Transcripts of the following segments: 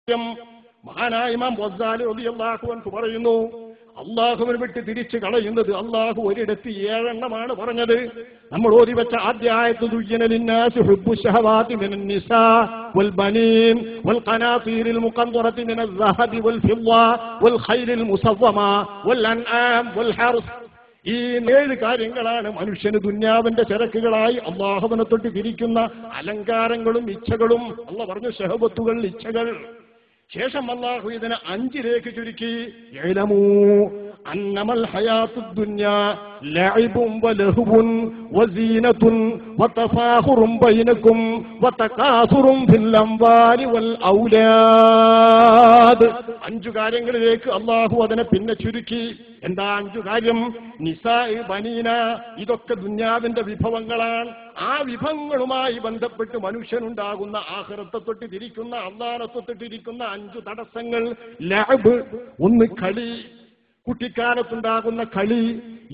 മഹാനായ ഇമാം ഗസാലി റളിയല്ലാഹു അൻഹു പറയുന്നു, അള്ളാഹുവിനെ വിട്ട് തിരിച്ചു കളയുന്നത് അള്ളാഹു ഒരിടത്ത് 7 എണ്ണമാണ് പറഞ്ഞത്. നമ്മൾ ഓതി വെച്ച ആദ്യ ആയത്ത് ദുയ്യിന ലിന്നാസി ഹുബ്ബു ശഹവാതി മിനൻ നിസാ വൽ ബനീൻ വൽ ഖനാതീരിൽ മുഖന്തറതി മിനൽ ദഹബി വൽ ഫിദ്ദ വൽ ഖൈലിൽ മുസവ്വമ വൽ അൻആം വൽ ഹർസ്. ഈ 7 കാര്യങ്ങളാണ് മനുഷ്യന് ദുന്യാവിന്റെ ചരക്കുകളായി അള്ളാഹുവിനെ തൊട്ട് തിരിക്കുന്ന അലങ്കാരങ്ങളും ഇച്ഛകളും. അള്ളാഹ് പറഞ്ഞു ശഹവത്തുകൾ, ഇച്ഛകൾ. ശേഷം അല്ലാഹു ഇതിനെ 5 ചുരുക്കി. യഅലമൂ അന്നമൽ ഹയാത്തുദ് ദുനിയ ലഅബുൻ വലഹുൻ വസീനത്തുൻ വതഫാഖുറുൻ ബൈനകും വതകാസുറുൻ ഫിൽ അംവാലി വൽ ഔലാദ്. 5 കാര്യങ്ങളിലേക്ക് അല്ലാഹു അതിനെ പിന്നെ ചുരുക്കി. എന്താ 5 കാര്യം? നിസാ, ബനീന, ഇതൊക്കെ ദുന്യാവിന്റെ വിഭവങ്ങളാണ്. ആ വിഭവങ്ങളുമായി ബന്ധപ്പെട്ട് മനുഷ്യനുണ്ടാകുന്ന ആഖിറത്തെ തൊട്ട് തിരിക്കുന്ന, അല്ലാഹനെ തൊട്ട് തിരിക്കുന്ന 5 തടസ്സങ്ങൾ. ലഅബ്, ഒന്ന് കളി, കുട്ടിക്കാലത്തുണ്ടാകുന്ന കളി,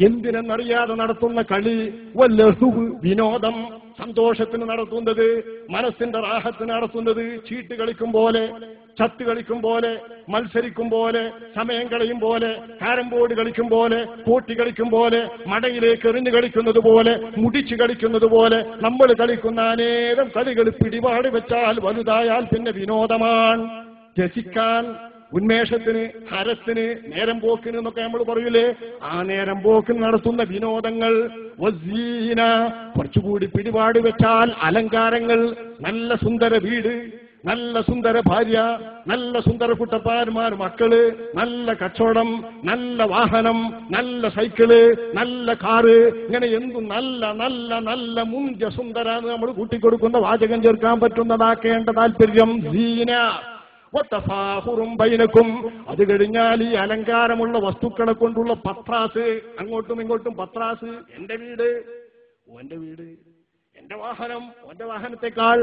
എന്തിനെന്നറിയാതെ നടത്തുന്ന കളി. വല്ലഹുവ്, വിനോദം, സന്തോഷത്തിന് നടത്തുന്നത്, മനസ്സിന്റെ റാഹത്തിന് നടത്തുന്നത്. ചീട്ട് കളിക്കും പോലെ, ചത്ത് കളിക്കും പോലെ, മത്സരിക്കും പോലെ, സമയം കളയും പോലെ, കാരം ബോർഡ് കളിക്കും പോലെ, കോട്ടി കളിക്കും പോലെ, മടയിലേക്ക് എറിഞ്ഞു കളിക്കുന്നത് പോലെ, മുടിച്ചു കളിക്കുന്നത് പോലെ നമ്മൾ കളിക്കുന്ന അനേകം കളികൾ പിടിപാട് വെച്ചാൽ വലുതായാൽ പിന്നെ വിനോദമാണ്. രസിക്കാൻ, ഉന്മേഷത്തിന്, ഹരത്തിന്, നേരം പോക്കിന് എന്നൊക്കെ നമ്മൾ പറയൂലേ, ആ നേരം പോക്കിന് നടത്തുന്ന വിനോദങ്ങൾ. വസീന, കുറച്ചുകൂടി പിടിപാട് വെച്ചാൽ അലങ്കാരങ്ങൾ. നല്ല സുന്ദര വീട്, നല്ല സുന്ദര ഭാര്യ, നല്ല സുന്ദര കുട്ടപ്പാന്മാർ, മക്കള്, നല്ല കച്ചവടം, നല്ല വാഹനം, നല്ല സൈക്കിള്, നല്ല കാറ്, ഇങ്ങനെ എന്തും നല്ല നല്ല നല്ല മുഞ്ച സുന്ദരാന്ന് നമ്മൾ കൂട്ടിക്കൊടുക്കുന്ന വാചകം ചേർക്കാൻ പറ്റുന്നതാക്കേണ്ട താല്പര്യം. സീന വതഫാഖുറുൻ ബൈനകും. അത് കഴിഞ്ഞാൽ ഈ അലങ്കാരമുള്ള വസ്തുക്കളെ കൊണ്ടുള്ള പത്രാസ്, അങ്ങോട്ടും ഇങ്ങോട്ടും പത്രാസ്. എന്റെ വീട്, ഓന്റെ വീട്, എന്റെ വാഹനം, ഓന്റെ വാഹനത്തെക്കാൾ,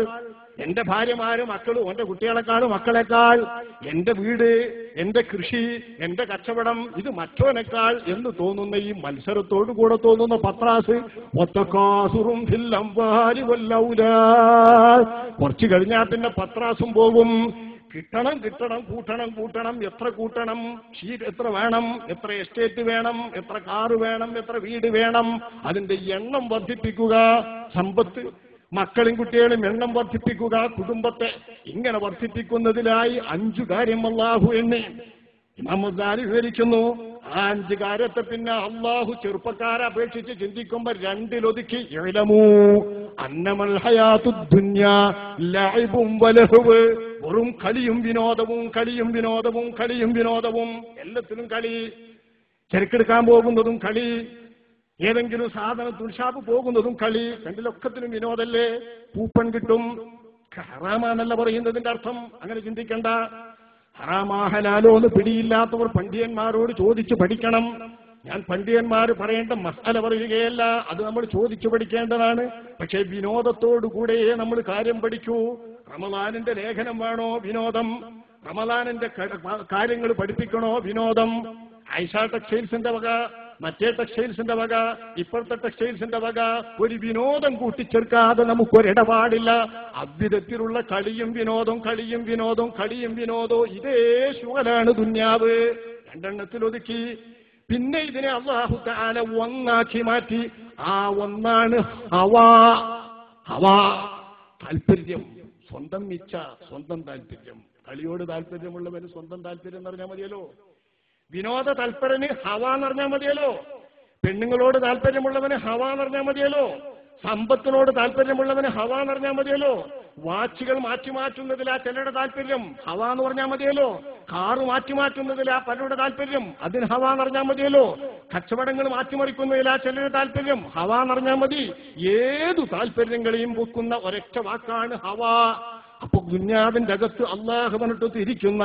എന്റെ ഭാര്യമാര്, മക്കള്, ഓന്റെ കുട്ടികളെക്കാളും മക്കളെക്കാൾ, എന്റെ വീട്, എന്റെ കൃഷി, എന്റെ കച്ചവടം, ഇത് മറ്റോനേക്കാൾ എന്ന് തോന്നുന്ന ഈ മത്സരത്തോടു കൂടെ തോന്നുന്ന പത്രാസ്. വതകാസുറുൻ ഫിൽ അംവാലി വൽ ഔലാദ്. കുറച്ചു കഴിഞ്ഞാൽ പിന്നെ പത്രാസും പോകും. കിട്ടണം കിട്ടണം, കൂട്ടണം കൂട്ടണം, എത്ര കൂട്ടണം, എത്ര വേണം, എത്ര എസ്റ്റേറ്റ് വേണം, എത്ര കാറ് വേണം, എത്ര വീട് വേണം, അതിന്റെ എണ്ണം വർദ്ധിപ്പിക്കുക. സമ്പത്ത്, മക്കളും കുട്ടികളും എണ്ണം വർദ്ധിപ്പിക്കുക, കുടുംബത്തെ ഇങ്ങനെ വർദ്ധിപ്പിക്കുന്നതിലായി 5 കാര്യം അല്ലാഹു എണ്ണി. ഇമാം ഗസാലി വിവരിക്കുന്നു, ആ 5 കാര്യത്തെ പിന്നെ അല്ലാഹു ചെറുപ്പക്കാരെ അപേക്ഷിച്ച് ചിന്തിക്കുമ്പോൾ 2 ഇഅ്ലമൂ അന്നമൽ ഹയാത്തുദ് ദുനിയ ലഅബുൻ വലഹുവ്. വെറും കളിയും വിനോദവും, കളിയും വിനോദവും, കളിയും വിനോദവും. എല്ലാത്തിനും കളി. ചെറുക്കെടുക്കാൻ പോകുന്നതും കളി, ഏതെങ്കിലും സാധനം തുൽഷാപ്പ് പോകുന്നതും കളി. രണ്ടിലൊക്കത്തിനും വിനോദല്ലേ. പൂപ്പൺ കിട്ടും. ഹറാമാന്നല്ല പറയുന്നതിന്റെ അർത്ഥം, അങ്ങനെ ചിന്തിക്കണ്ട. ഹറാമാ ഹലാലോ എന്ന് പിടിയില്ലാത്തവർ പണ്ഡിതന്മാരോട് ചോദിച്ചു പഠിക്കണം. ഞാൻ പണ്ഡിതന്മാർ പറയേണ്ട മസാല പറയുകയല്ല, അത് നമ്മൾ ചോദിച്ചു പഠിക്കേണ്ടതാണ്. പക്ഷേ വിനോദത്തോടുകൂടെ നമ്മൾ കാര്യം പഠിക്കൂ. റമദാനിന്റെ ലേഖനം വേണോ? വിനോദം. റമദാനിന്റെ കാര്യങ്ങൾ പഠിപ്പിക്കണോ? വിനോദം. ഐഷ ടെക്സ്റ്റൈൽസിന്റെ വക, മറ്റേ ടെക്സ്റ്റൈൽസിന്റെ വക, ഇപ്പോഴത്തെ ടെക്സ്റ്റൈൽസിന്റെ വക ഒരു വിനോദം കൂട്ടിച്ചേർക്കാതെ നമുക്കൊരിടപാടില്ല. അദ്വിധത്തിലുള്ള കളിയും വിനോദം, കളിയും വിനോദം, കളിയും വിനോദവും. ഇതേ ശുഗലാണ് ദുന്യാവ്. 2 ഒതുക്കി. പിന്നെ ഇതിനെ അല്ലാഹു തആല ഒന്നാക്കി മാറ്റി. ആ ഒന്നാണ് ഹവാ. ഹവാ, താല്പര്യം, സ്വന്തം ഇച്ഛ, സ്വന്തം താല്പര്യം. കളിയോട് താല്പര്യമുള്ളവന് സ്വന്തം താല്പര്യം എന്ന് പറഞ്ഞാൽ മതിയല്ലോ. വിനോദ തൽപരന് ഹവ എന്ന് പറഞ്ഞാൽ മതിയല്ലോ. പെണ്ണുങ്ങളോട് താല്പര്യമുള്ളവന് ഹവ എന്ന് പറഞ്ഞാൽ മതിയല്ലോ. സമ്പത്തിനോട് താല്പര്യമുള്ളവന് ഹവ എന്ന് പറഞ്ഞാൽ മതിയല്ലോ. വാച്ചുകൾ മാറ്റുന്നതിലാ ചിലരുടെ താല്പര്യം, ഹവ എന്ന് പറഞ്ഞാൽ മതിയല്ലോ. കാറ് മാറ്റുന്നതിലാ പലരുടെ താല്പര്യം, അതിന് ഹവ എന്ന് പറഞ്ഞാൽ മതിയല്ലോ. കച്ചവടങ്ങൾ മാറ്റിമറിക്കുന്നതിലാ ചിലരുടെ താല്പര്യം, ഹവ എന്ന് പറഞ്ഞാൽ മതി. ഏതു താല്പര്യങ്ങളെയും പൊക്കുന്ന ഒരൊറ്റ വാക്കാണ് ഹവ. അപ്പൊ ദുന്യാവിന്റെ അകത്ത് അല്ലാഹു പറഞ്ഞിട്ട് ഇരിക്കുന്ന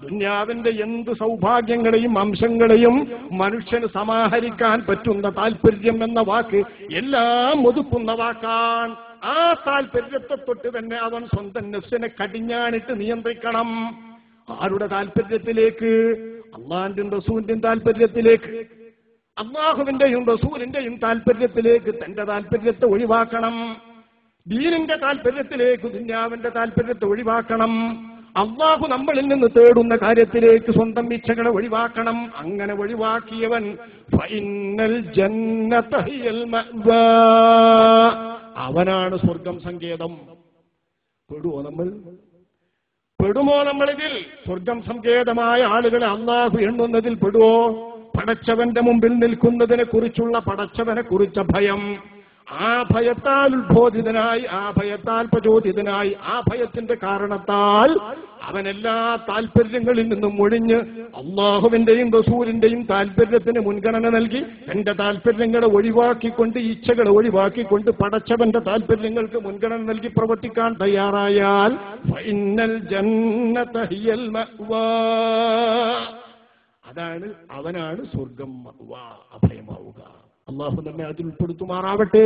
ദുന്യാവിന്റെ എന്ത് സൗഭാഗ്യങ്ങളെയും അംശങ്ങളെയും മനുഷ്യന് സമാഹരിക്കാൻ പറ്റുന്ന താല്പര്യം എന്ന വാക്ക് എല്ലാം ഒതുക്കുന്ന വാക്കാണ്. ആ താല്പര്യത്തെ തൊട്ട് തന്നെ അവൻ സ്വന്തം നഫ്സിനെ കടിഞ്ഞാണിട്ട് നിയന്ത്രിക്കണം. ആരുടെ താല്പര്യത്തിലേക്ക്? അല്ലാഹുവിന്റെയും റസൂലിന്റെയും താല്പര്യത്തിലേക്ക്. അല്ലാഹുവിന്റെയും റസൂലിന്റെയും താല്പര്യത്തിലേക്ക് തന്റെ താല്പര്യത്തെ ഒഴിവാക്കണം. ദീനിന്റെ താല്പര്യത്തിലേക്ക് ദുന്യാവിന്റെ താല്പര്യത്തെ ഒഴിവാക്കണം. അള്ളാഹു നമ്മളിൽ നിന്ന് തേടുന്ന കാര്യത്തിലേക്ക് സ്വന്തം ഇച്ഛകളെ ഒഴിവാക്കണം. അങ്ങനെ ഒഴിവാക്കിയവൻ ഫഇന്നൽ ജന്നത ഹിയൽ മഅ്വാ, അവനാണ് സ്വർഗം സങ്കേതം. പെടുമോ നമ്മളിതിൽ? സ്വർഗം സങ്കേതമായ ആളുകളെ അള്ളാഹു എണ്ണുന്നതിൽ പെടുവോ? പടച്ചവന്റെ മുമ്പിൽ നിൽക്കുന്നതിനെ കുറിച്ചുള്ള പടച്ചവനെ കുറിച്ച ഭയം, ആ ഭയത്താൽ ഉത്ബോധിതനായി, ആ ഭയത്താൽ പ്രചോദിതനായി, ആ ഭയത്തിന്റെ കാരണത്താൽ അവൻ എല്ലാ താല്പര്യങ്ങളിൽ നിന്നും ഒഴിഞ്ഞ് അള്ളാഹുവിന്റെയും റസൂലിന്റെയും താല്പര്യത്തിന് മുൻഗണന നൽകി എന്റെ താല്പര്യങ്ങളെ ഒഴിവാക്കിക്കൊണ്ട്, ഇച്ഛകളെ ഒഴിവാക്കിക്കൊണ്ട് പടച്ചവന്റെ താല്പര്യങ്ങൾക്ക് മുൻഗണന നൽകി പ്രവർത്തിക്കാൻ തയ്യാറായാൽ ഫഇന്നൽ ജന്നത ഹിയൽ മഅ്വാ, അതാണ്, അവനാണ് സ്വർഗം മഅ്വാ, അഭയമാവുക. അള്ളാഹു നമ്മെ അതിൽ ഉൾപ്പെടുത്തുമാറാവട്ടെ.